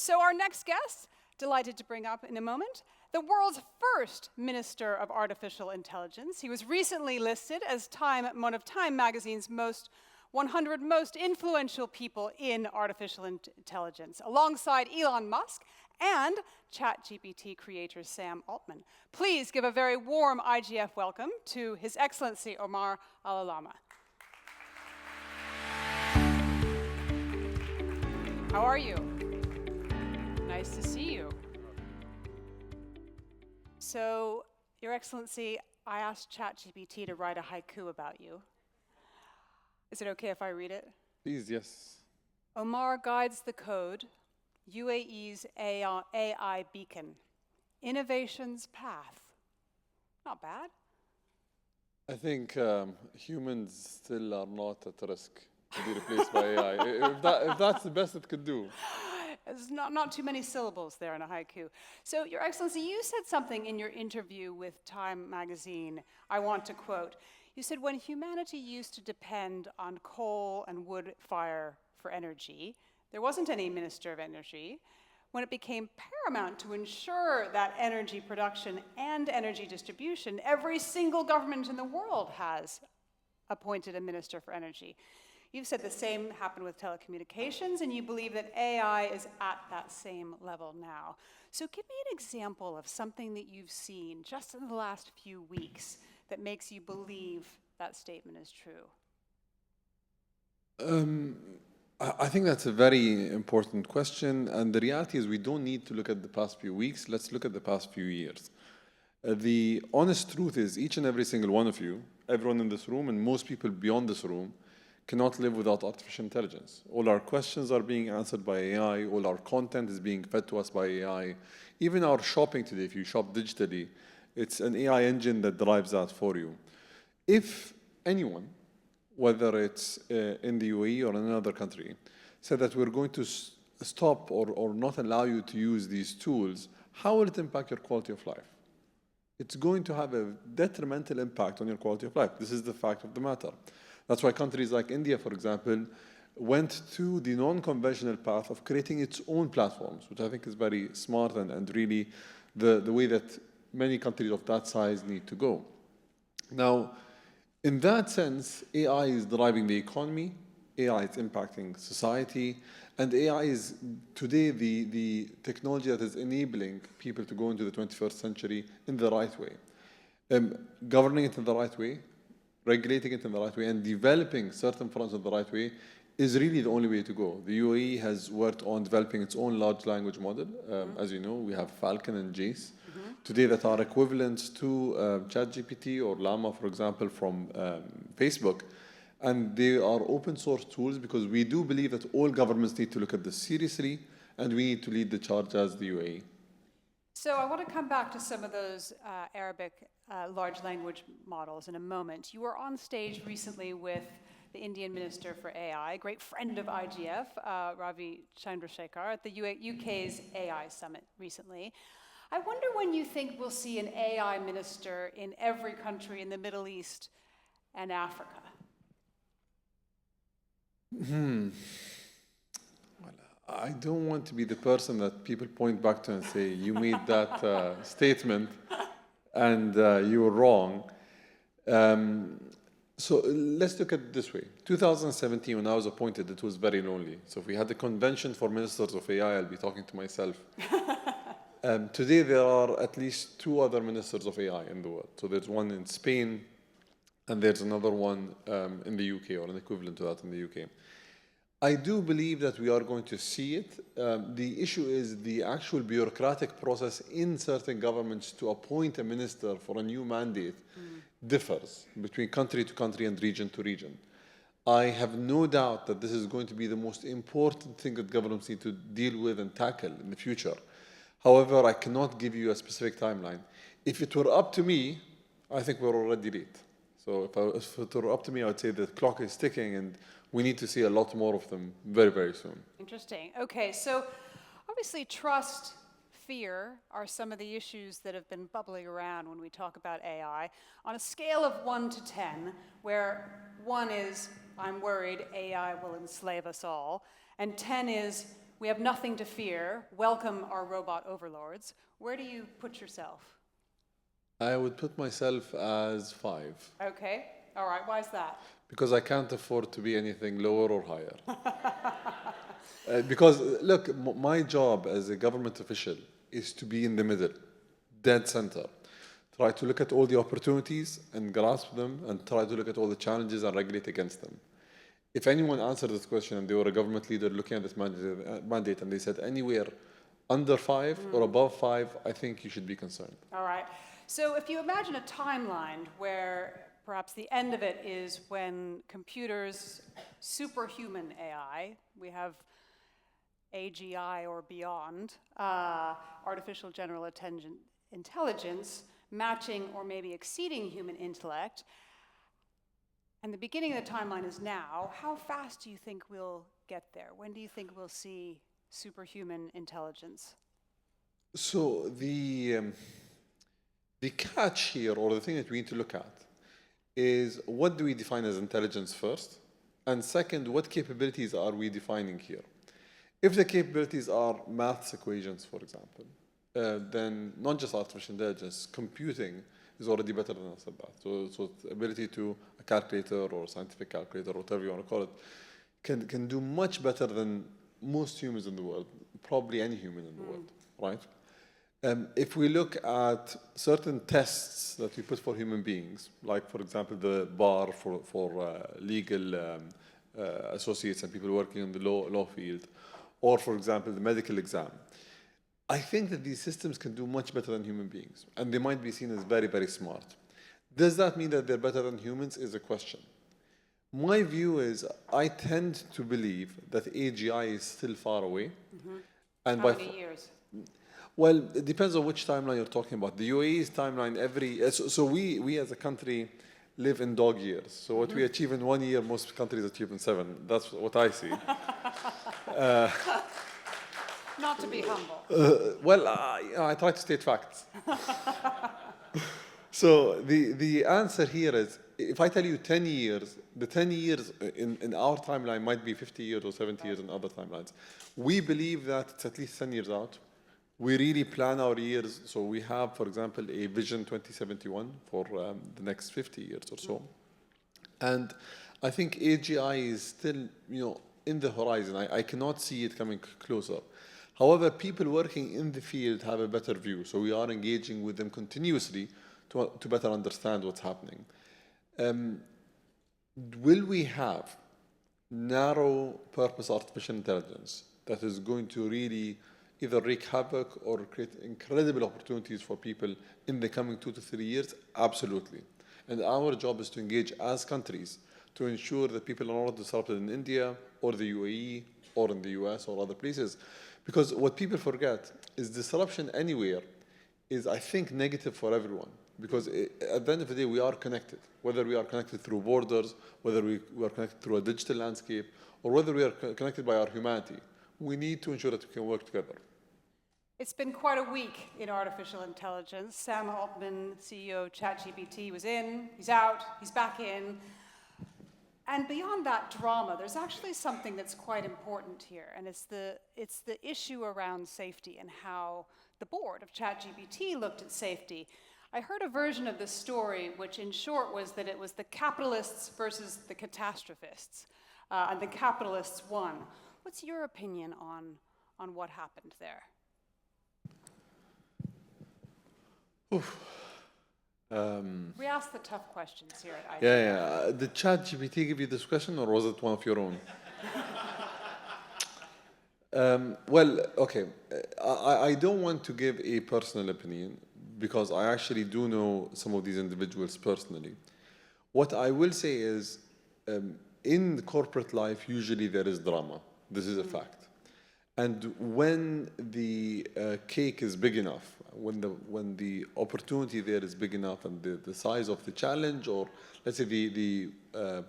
So our next guest, delighted to bring up in a moment, the world's first Minister of Artificial Intelligence. He was recently listed as one of Time magazine's 100 most influential people in artificial intelligence, alongside Elon Musk and ChatGPT creator Sam Altman. Please give a very warm IGF welcome to His Excellency Omar Olama. How are you? Nice to see you. So, Your Excellency, I asked ChatGPT to write a haiku about you. Is it okay if I read it? Please, yes. Omar guides the code, UAE's AI beacon, innovation's path. Not bad. I think humans still are not at risk to be replaced by AI. If that's the best it could do. There's not too many syllables there in a haiku. So, Your Excellency, you said something in your interview with Time magazine, I want to quote. You said, when humanity used to depend on coal and wood fire for energy, there wasn't any Minister of Energy. When it became paramount to ensure that energy production and energy distribution, every single government in the world has appointed a Minister for Energy. You've said the same happened with telecommunications, and you believe that AI is at that same level now. So give me an example of something that you've seen just in the last few weeks that makes you believe that statement is true. I think that's a very important question, and the reality is we don't need to look at the past few weeks. Let's look at the past few years. The honest truth is each and every single one of you, everyone in this room and most people beyond this room, cannot live without artificial intelligence. All our questions are being answered by AI, all our content is being fed to us by AI. Even our shopping today, if you shop digitally, it's an AI engine that drives that for you. If anyone, whether it's in the UAE or in another country, said that we're going to stop or not allow you to use these tools, how will it impact your quality of life? It's going to have a detrimental impact on your quality of life. This is the fact of the matter. That's why countries like India, for example, went to the non-conventional path of creating its own platforms, which I think is very smart and really the way that many countries of that size need to go. Now, in that sense, AI is driving the economy, AI is impacting society, and AI is today the technology that is enabling people to go into the 21st century in the right way. Governing it in the right way, regulating it in the right way, and developing certain fronts in the right way is really the only way to go. The UAE has worked on developing its own large language model. As you know, we have Falcon and Jace today that are equivalent to ChatGPT or Olama, for example, from Facebook. And they are open source tools because we do believe that all governments need to look at this seriously and we need to lead the charge as the UAE. So I want to come back to some of those Arabic large language models in a moment. You were on stage recently with the Indian Minister for AI, a great friend of IGF, Ravi Chandrasekhar, at the UK's AI Summit recently. I wonder when you think we'll see an AI minister in every country in the Middle East and Africa? I don't want to be the person that people point back to and say, you made that statement and you were wrong. So let's look at it this way. 2017, when I was appointed, it was very lonely. So if we had a convention for ministers of AI, I'll be talking to myself. Today, there are at least 2 other ministers of AI in the world. So there's one in Spain, and there's another one in the UK, or an equivalent to that in the UK. I do believe that we are going to see it. The issue is the actual bureaucratic process in certain governments to appoint a minister for a new mandate differs between country to country and region to region. I have no doubt that this is going to be the most important thing that governments need to deal with and tackle in the future. However, I cannot give you a specific timeline. If it were up to me, I think we're already late. So if it were up to me, I would say the clock is ticking and we need to see a lot more of them very, very soon. Interesting. Okay, so obviously trust, fear are some of the issues that have been bubbling around when we talk about AI. On a scale of 1 to 10, where 1 is, I'm worried AI will enslave us all, and 10 is, we have nothing to fear, welcome our robot overlords. Where do you put yourself? I would put myself as 5 Okay, all right, why is that? because I can't afford to be anything lower or higher. Because, look, my job as a government official is to be in the middle, dead center. Try to look at all the opportunities and grasp them, and try to look at all the challenges and regulate against them. If anyone answered this question and they were a government leader looking at this mandate and they said anywhere under 5 or above 5, I think you should be concerned. All right. So if you imagine a timeline where perhaps the end of it is when computers, superhuman AI, we have AGI or beyond, artificial general intelligence, matching or maybe exceeding human intellect, and the beginning of the timeline is now, how fast do you think we'll get there? When do you think we'll see superhuman intelligence? So the catch here, or the thing that we need to look at, is what do we define as intelligence first? And second, what capabilities are we defining here? If the capabilities are maths equations, for example, then not just artificial intelligence, computing is already better than us at that. So the ability to a calculator or scientific calculator, whatever you want to call it, can do much better than most humans in the world, probably any human in the world, right? If we look at certain tests that we put for human beings, like, for example, the bar for legal associates and people working in the law field, or, for example, the medical exam, I think that these systems can do much better than human beings, and they might be seen as very, very smart. Does that mean that they're better than humans is a question. My view is I tend to believe that AGI is still far away. And How many years? Well, it depends on which timeline you're talking about. The UAE's timeline, so we as a country live in dog years. So what we achieve in 1 year, most countries achieve in 7. That's what I see. Not to be humble. I try to state facts. So the answer here is, if I tell you 10 years, the 10 years in our timeline might be 50 years or 70 years in other timelines. We believe that it's at least 10 years out. We really plan our years. So we have, for example, a Vision 2071 for the next 50 years or so. And I think AGI is still, in the horizon. I cannot see it coming closer. However, people working in the field have a better view. So we are engaging with them continuously to better understand what's happening. Will we have narrow purpose artificial intelligence that is going to really either wreak havoc or create incredible opportunities for people in the coming 2 to 3 years? Absolutely. And our job is to engage as countries to ensure that people are not disrupted in India or the UAE or in the US or other places. Because what people forget is disruption anywhere is, I think, negative for everyone. Because at the end of the day, we are connected. Whether we are connected through borders, whether we are connected through a digital landscape, or whether we are connected by our humanity, we need to ensure that we can work together. It's been quite a week in artificial intelligence. Sam Altman, CEO of ChatGPT, was in, he's out, he's back in. And beyond that drama, there's actually something that's quite important here, and it's the issue around safety and how the board of ChatGPT looked at safety. I heard a version of this story, which in short was that it was the capitalists versus the catastrophists, and the capitalists won. What's your opinion on what happened there? Oof. We ask the tough questions here at IG. Yeah. Did ChatGPT give you this question, or was it one of your own? Okay. I don't want to give a personal opinion because I actually do know some of these individuals personally. What I will say is, in corporate life, usually there is drama. This is a fact. And when the cake is big enough, when the opportunity there is big enough, and the size of the challenge, or let's say the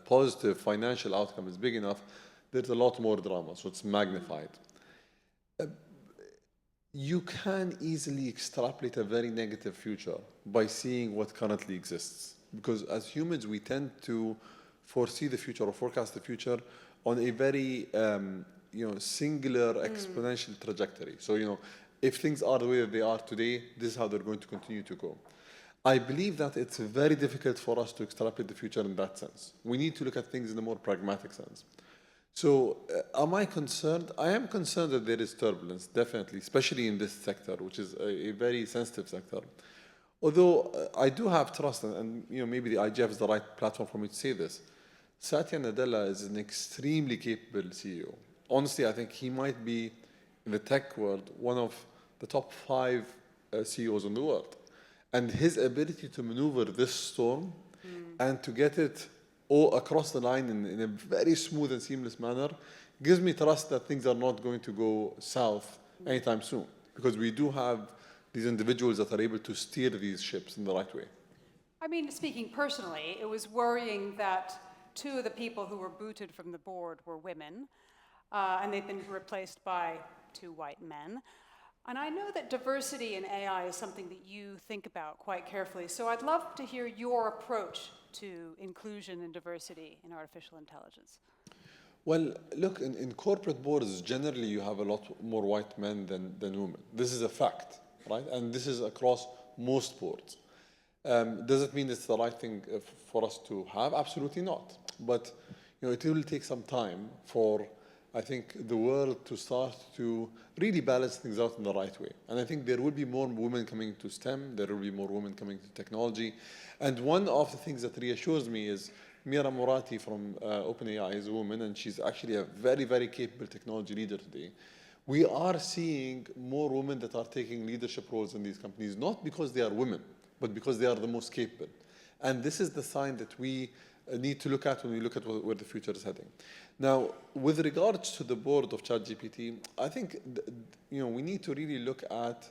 positive financial outcome is big enough, there's a lot more drama, so it's magnified. You can easily extrapolate a very negative future by seeing what currently exists. Because as humans, we tend to foresee the future or forecast the future on a very singular exponential trajectory. So, if things are the way that they are today, this is how they're going to continue to go. I believe that it's very difficult for us to extrapolate the future in that sense. We need to look at things in a more pragmatic sense. So, am I concerned? I am concerned that there is turbulence, definitely, especially in this sector, which is a very sensitive sector. Although I do have trust, and maybe the IGF is the right platform for me to say this. Satya Nadella is an extremely capable CEO. Honestly, I think he might be, in the tech world, one of the top 5 CEOs in the world. And his ability to maneuver this storm and to get it all across the line in a very smooth and seamless manner gives me trust that things are not going to go south anytime soon. Because we do have these individuals that are able to steer these ships in the right way. I mean, speaking personally, it was worrying that 2 of the people who were booted from the board were women, and they've been replaced by 2 white men. And I know that diversity in AI is something that you think about quite carefully. So I'd love to hear your approach to inclusion and diversity in artificial intelligence. Well, look, in corporate boards, generally you have a lot more white men than women. This is a fact, right? And this is across most boards. Does it mean it's the right thing for us to have? Absolutely not. But it will take some time for, I think, the world to start to really balance things out in the right way. And I think there will be more women coming to STEM. There will be more women coming to technology. And one of the things that reassures me is Mira Morati from OpenAI is a woman, and she's actually a very, very capable technology leader today. We are seeing more women that are taking leadership roles in these companies, not because they are women, but because they are the most capable. And this is the sign that we need to look at when we look at where the future is heading. Now, with regards to the board of ChatGPT, I think we need to really look at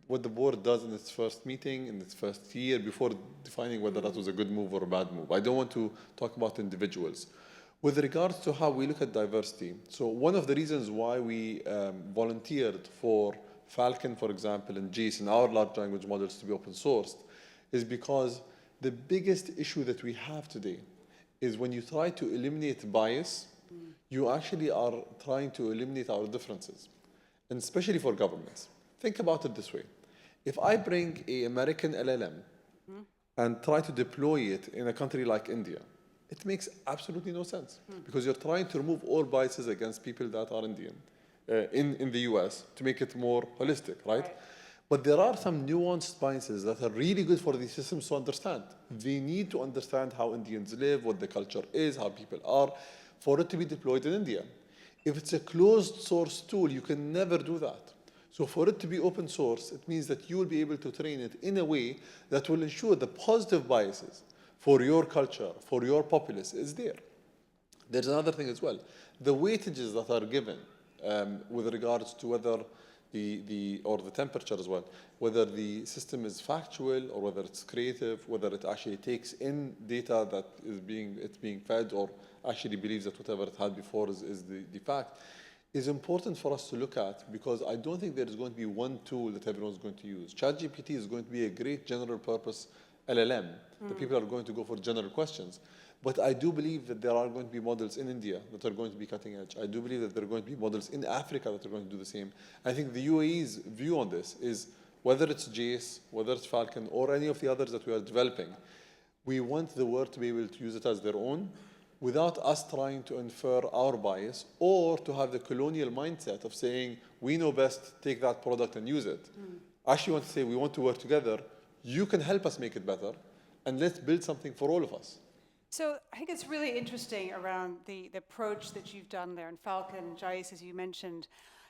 what the board does in its first meeting, in its first year, before defining whether that was a good move or a bad move. I don't want to talk about individuals. With regards to how we look at diversity, so one of the reasons why we volunteered for Falcon, for example, and JACE and our large language models to be open sourced is because the biggest issue that we have today is when you try to eliminate bias, you actually are trying to eliminate our differences, and especially for governments. Think about it this way. If I bring an American LLM and try to deploy it in a country like India, it makes absolutely no sense because you're trying to remove all biases against people that are Indian in the US to make it more holistic, right? But there are some nuanced biases that are really good for these systems to understand. They need to understand how Indians live, what the culture is, how people are, for it to be deployed in India. If it's a closed source tool, you can never do that. So for it to be open source, it means that you will be able to train it in a way that will ensure the positive biases for your culture, for your populace is there. There's another thing as well. The weightages that are given with regards to whether or the temperature as well, whether the system is factual or whether it's creative, whether it actually takes in data that is being fed or actually believes that whatever it had before is the fact, is important for us to look at because I don't think there is going to be one tool that everyone's going to use. ChatGPT is going to be a great general purpose LLM. The people are going to go for general questions. But I do believe that there are going to be models in India that are going to be cutting edge. I do believe that there are going to be models in Africa that are going to do the same. I think the UAE's view on this is whether it's JACE, whether it's Falcon, or any of the others that we are developing, we want the world to be able to use it as their own without us trying to infer our bias or to have the colonial mindset of saying, we know best, take that product and use it. I actually want to say, we want to work together. You can help us make it better, and let's build something for all of us. So I think it's really interesting around the approach that you've done there in Falcon, JACE, as you mentioned.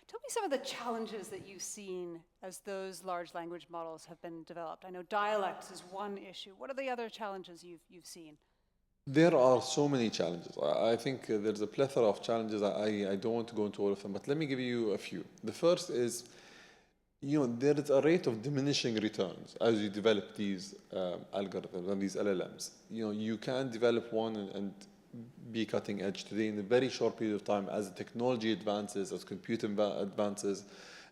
Tell me some of the challenges that you've seen as those large language models have been developed. I know dialects is one issue. What are the other challenges you've seen? There are so many challenges. I think there's a plethora of challenges. I don't want to go into all of them, but let me give you a few. The first is, there is a rate of diminishing returns as you develop these algorithms and these LLMs. You can develop one and be cutting edge today in a very short period of time as the technology advances, as compute advances,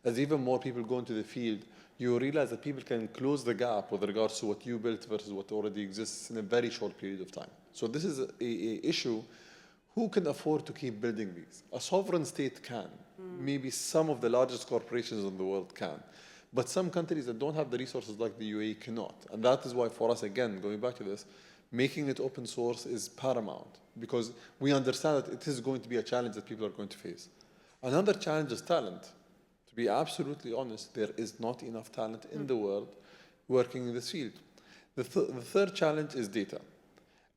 as even more people go into the field, you realize that people can close the gap with regards to what you built versus what already exists in a very short period of time. So this is a issue who can afford to keep building these? A sovereign state can. Maybe some of the largest corporations in the world can. But some countries that don't have the resources like the UAE cannot. And that is why for us, again, going back to this, making it open source is paramount because we understand that it is going to be a challenge that people are going to face. Another challenge is talent. To be absolutely honest, there is not enough talent in the world working in this field. The third challenge is data.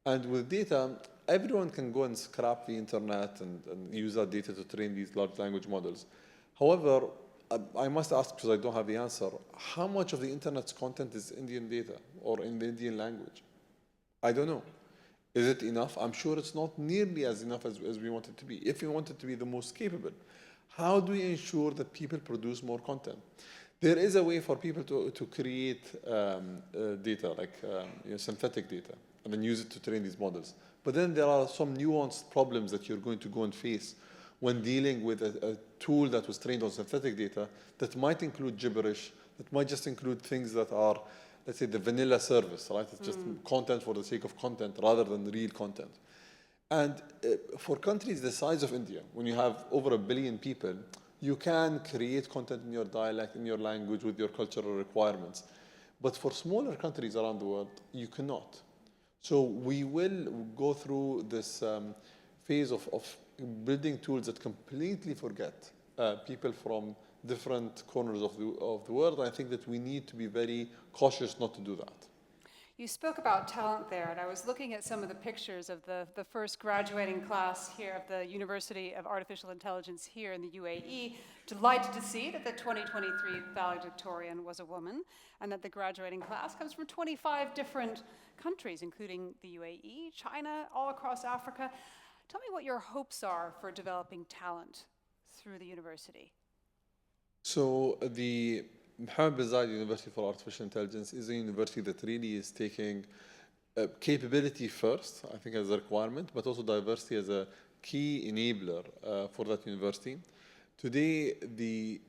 And with data, everyone can go and scrap the internet and use that data to train these large language models. However, I must ask, because I don't have the answer, how much of the internet's content is Indian data or in the Indian language? I don't know. Is it enough? I'm sure it's not nearly as enough as we want it to be. If we want it to be the most capable, how do we ensure that people produce more content? There is a way for people to create data, like synthetic data, and then use it to train these models. But then there are some nuanced problems that you're going to go and face when dealing with a tool that was trained on synthetic data that might include gibberish, that might just include things that are, let's say, the vanilla service, right? It's just content for the sake of content rather than real content. And for countries the size of India, when you have over 1 billion people, you can create content in your dialect, in your language, with your cultural requirements. But for smaller countries around the world, you cannot. So we will go through this phase of building tools that completely forget people from different corners of the world. I think that we need to be very cautious not to do that. You spoke about talent there, and I was looking at some of the pictures of the first graduating class here of the University of Artificial Intelligence here in the UAE. Delighted to see that the 2023 valedictorian was a woman, and that the graduating class comes from 25 different countries, including the UAE, China, all across Africa. Tell me what your hopes are for developing talent through the university. So the Mohammed bin Zayed University for Artificial Intelligence is a university that really is taking capability first, I think, as a requirement, but also diversity as a key enabler for that university. Today, the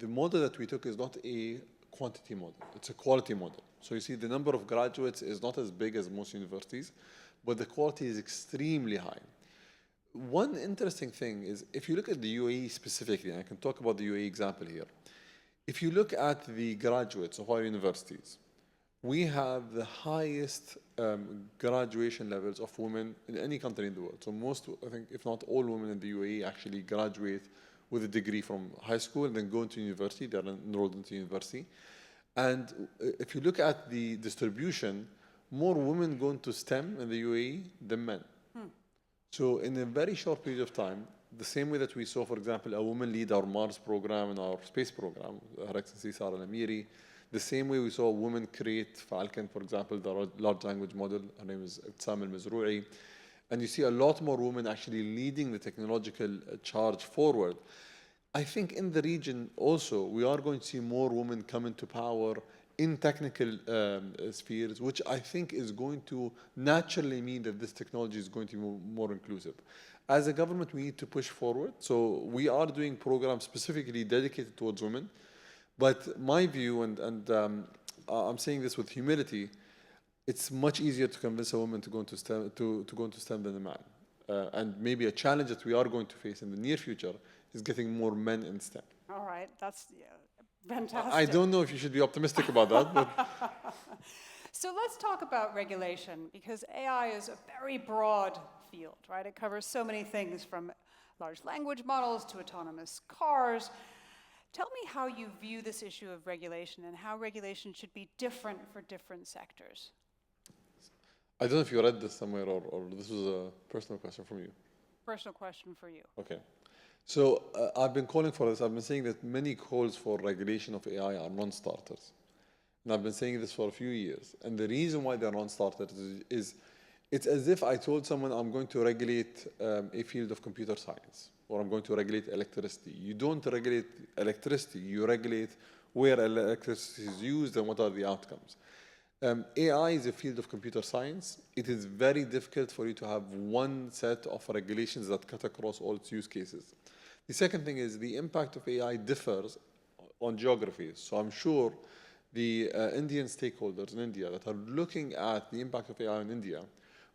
model that we took is not a quantity model, it's a quality model. So you see the number of graduates is not as big as most universities, but the quality is extremely high. One interesting thing is, if you look at the UAE specifically, and I can talk about the UAE example here, if you look at the graduates of our universities, we have the highest graduation levels of women in any country in the world. So most, I think, if not all women in the UAE actually graduate with a degree from high school and then go into university, they're enrolled into university. And if you look at the distribution, more women go into STEM in the UAE than men. So in a very short period of time, the same way that we saw, for example, a woman lead our Mars program and our space program, Her Excellency Sarah Al-Amiri, the same way we saw a woman create Falcon, for example, the large language model, her name is Itsam Al-Mazrou'i, and you see a lot more women actually leading the technological charge forward. I think in the region also, we are going to see more women come into power in technical spheres, which I think is going to naturally mean that this technology is going to be more inclusive. As a government, we need to push forward. So we are doing programs specifically dedicated towards women. But my view, and I'm saying this with humility, it's much easier to convince a woman to go into STEM, to go into STEM than a man. And maybe a challenge that we are going to face in the near future is getting more men in STEM. All right, that's fantastic. I don't know if you should be optimistic about that, but... So let's talk about regulation, because AI is a very broad field, right? It covers so many things, from large language models to autonomous cars. Tell me how you view this issue of regulation and how regulation should be different for different sectors. I don't know if you read this somewhere or this was a personal question from you. Personal question for you. Okay. So I've been calling for this. I've been saying that many calls for regulation of AI are non-starters. And I've been saying this for a few years. And the reason why they're non-starters is it's as if I told someone I'm going to regulate a field of computer science, or I'm going to regulate electricity. You don't regulate electricity. You regulate where electricity is used and what are the outcomes. AI is a field of computer science. It is very difficult for you to have one set of regulations that cut across all its use cases. The second thing is the impact of AI differs on geographies. So I'm sure the Indian stakeholders in India that are looking at the impact of AI in India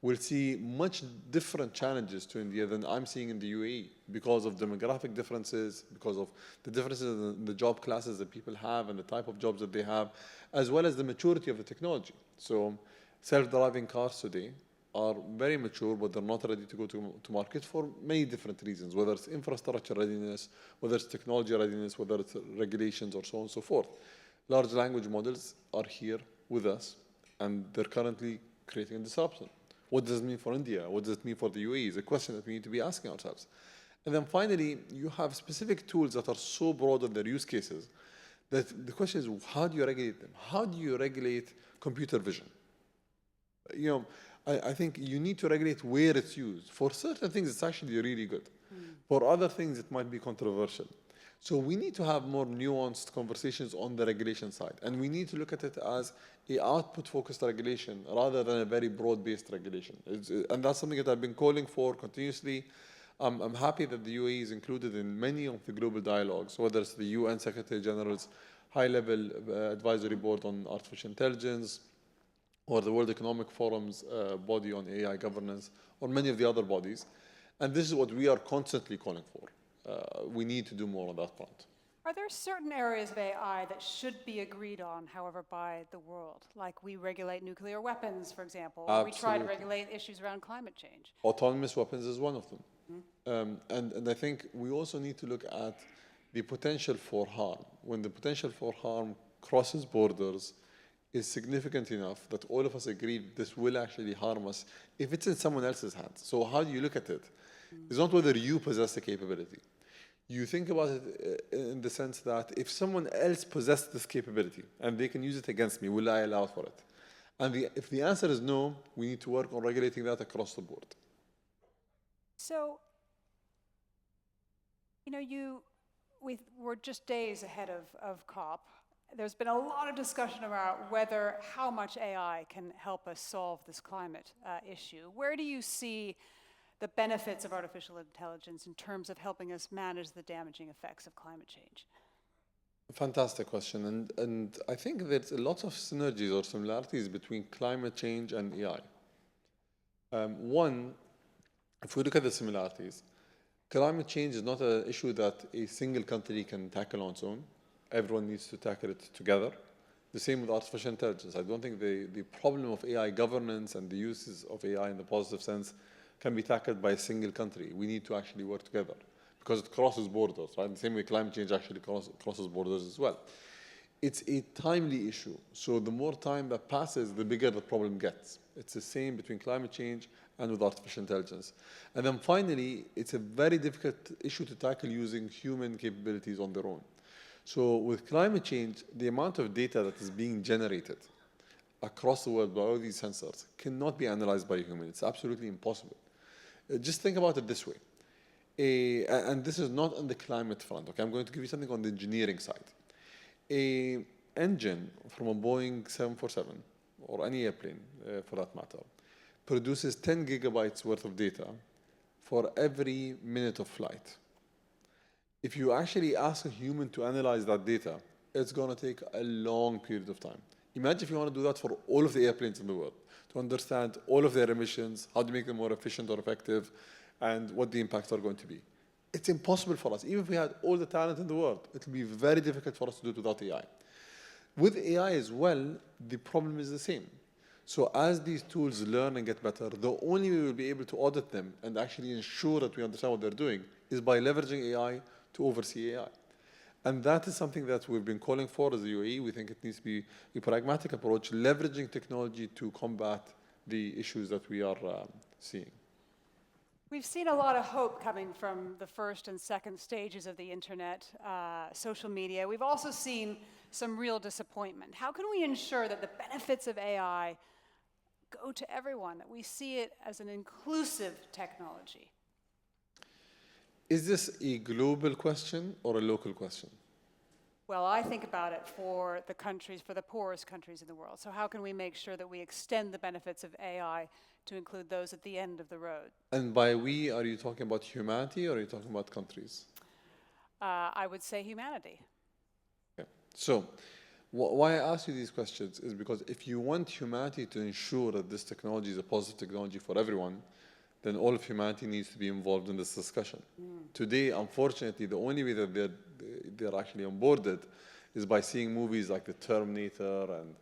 will see much different challenges to India than I'm seeing in the UAE because of demographic differences, because of the differences in the job classes that people have and the type of jobs that they have, as well as the maturity of the technology. So self-driving cars today are very mature, but they're not ready to go to market for many different reasons, whether it's infrastructure readiness, whether it's technology readiness, whether it's regulations, or so on and so forth. Large language models are here with us, and they're currently creating a disruption. What does it mean for India? What does it mean for the UAE? Is a question that we need to be asking ourselves. And then finally, you have specific tools that are so broad in their use cases that the question is, how do you regulate them? How do you regulate computer vision? You know, I think you need to regulate where it's used. For certain things, it's actually really good. For other things, it might be controversial. So we need to have more nuanced conversations on the regulation side. And we need to look at it as an output-focused regulation rather than a very broad-based regulation. And that's something that I've been calling for continuously. I'm happy that the UAE is included in many of the global dialogues, whether it's the UN Secretary General's high-level advisory board on artificial intelligence, or the World Economic Forum's body on AI governance, or many of the other bodies. And this is what we are constantly calling for. We need to do more on that front. Are there certain areas of AI that should be agreed on, however, by the world? Like we regulate nuclear weapons, for example, or we try to regulate issues around climate change. Autonomous weapons is one of them. And I think we also need to look at the potential for harm. When the potential for harm crosses borders, is significant enough that all of us agree this will actually harm us if it's in someone else's hands. So how do you look at it? It's not whether you possess the capability. You think about it in the sense that if someone else possessed this capability and they can use it against me, will I allow for it? And if the answer is no, we need to work on regulating that across the board. So, you know, we're just days ahead of COP. There's been a lot of discussion about how much AI can help us solve this climate issue. Where do you see the benefits of artificial intelligence in terms of helping us manage the damaging effects of climate change? Fantastic question. And I think there's a lot of synergies or similarities between climate change and AI. One, if we look at the similarities, climate change is not an issue that a single country can tackle on its own. Everyone needs to tackle it together. The same with artificial intelligence. I don't think the problem of AI governance and the uses of AI in the positive sense can be tackled by a single country. We need to actually work together because it crosses borders, right? The same way climate change actually crosses borders as well. It's a timely issue. So the more time that passes, the bigger the problem gets. It's the same between climate change and with artificial intelligence. And then finally, it's a very difficult issue to tackle using human capabilities on their own. So with climate change, the amount of data that is being generated across the world by all these sensors cannot be analyzed by a human. It's absolutely impossible. Just think about it this way. And this is not on the climate front. Okay, I'm going to give you something on the engineering side. An engine from a Boeing 747, or any airplane for that matter, produces 10 gigabytes worth of data for every minute of flight. If you actually ask a human to analyze that data, it's going to take a long period of time. Imagine if you want to do that for all of the airplanes in the world, to understand all of their emissions, how to make them more efficient or effective, and what the impacts are going to be. It's impossible for us. Even if we had all the talent in the world, it will be very difficult for us to do it without AI. With AI as well, the problem is the same. So as these tools learn and get better, the only way we'll be able to audit them and actually ensure that we understand what they're doing is by leveraging AI to oversee AI. And that is something that we've been calling for as the UAE. We think it needs to be a pragmatic approach, leveraging technology to combat the issues that we are seeing. We've seen a lot of hope coming from the first and second stages of the internet, social media. We've also seen some real disappointment. How can we ensure that the benefits of AI go to everyone, that we see it as an inclusive technology? Is this a global question or a local question? Well, I think about it for the countries, for the poorest countries in the world. So how can we make sure that we extend the benefits of AI to include those at the end of the road? And by we, are you talking about humanity or are you talking about countries? I would say humanity. Okay. So Why I ask you these questions is because if you want humanity to ensure that this technology is a positive technology for everyone, then all of humanity needs to be involved in this discussion. Today, unfortunately, the only way that they're actually onboarded is by seeing movies like The Terminator and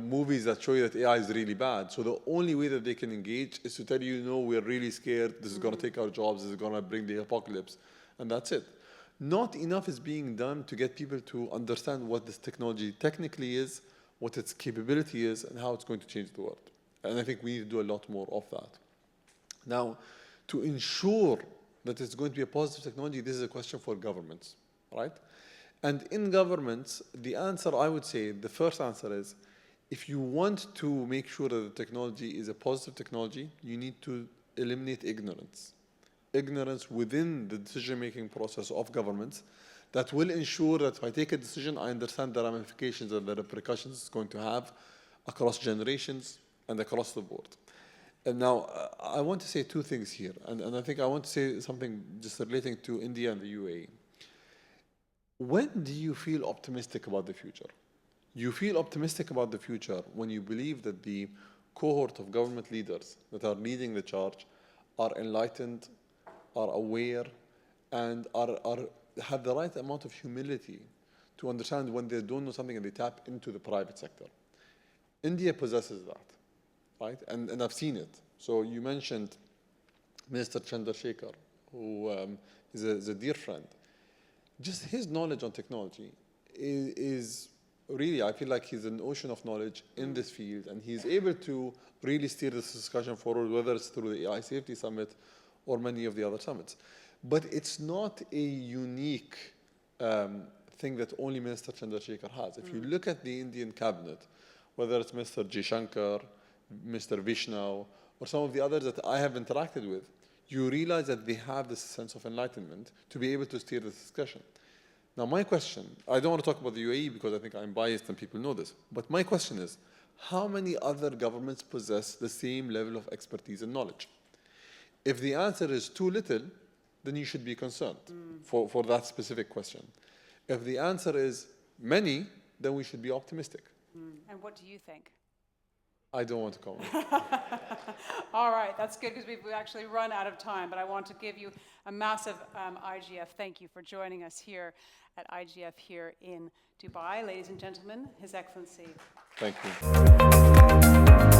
movies that show you that AI is really bad. So the only way that they can engage is to tell you, no, we're really scared, this is going to take our jobs, this is going to bring the apocalypse, and that's it. Not enough is being done to get people to understand what this technology technically is, what its capability is, and how it's going to change the world. And I think we need to do a lot more of that. Now, to ensure that it's going to be a positive technology, this is a question for governments, right? And in governments, the answer, I would say, the first answer is, if you want to make sure that the technology is a positive technology, you need to eliminate ignorance. Ignorance within the decision-making process of governments that will ensure that if I take a decision, I understand the ramifications and the repercussions it's going to have across generations and across the board. And now, I want to say two things here, and I think I want to say something just relating to India and the UAE. When do you feel optimistic about the future? You feel optimistic about the future when you believe that the cohort of government leaders that are leading the charge are enlightened, are aware, and have the right amount of humility to understand when they don't know something and they tap into the private sector. India possesses that, right? And I've seen it. So you mentioned Minister Chandrasekhar, who is a dear friend. Just his knowledge on technology is really, I feel like he's an ocean of knowledge in this field, and he's able to really steer this discussion forward, whether it's through the AI Safety Summit or many of the other summits. But it's not a unique thing that only Minister Chandrasekhar has. If you look at the Indian cabinet, whether it's Mr. Jaishankar, Mr. Vishnu, or some of the others that I have interacted with, you realize that they have this sense of enlightenment to be able to steer this discussion. Now, my question, I don't want to talk about the UAE because I think I'm biased and people know this, but my question is, how many other governments possess the same level of expertise and knowledge? If the answer is too little, then you should be concerned for that specific question. If the answer is many, then we should be optimistic. And what do you think? I don't want to comment. All right, that's good because we've actually run out of time, but I want to give you a massive IGF thank you for joining us here at IGF here in Dubai. Ladies and gentlemen, His Excellency. Thank you.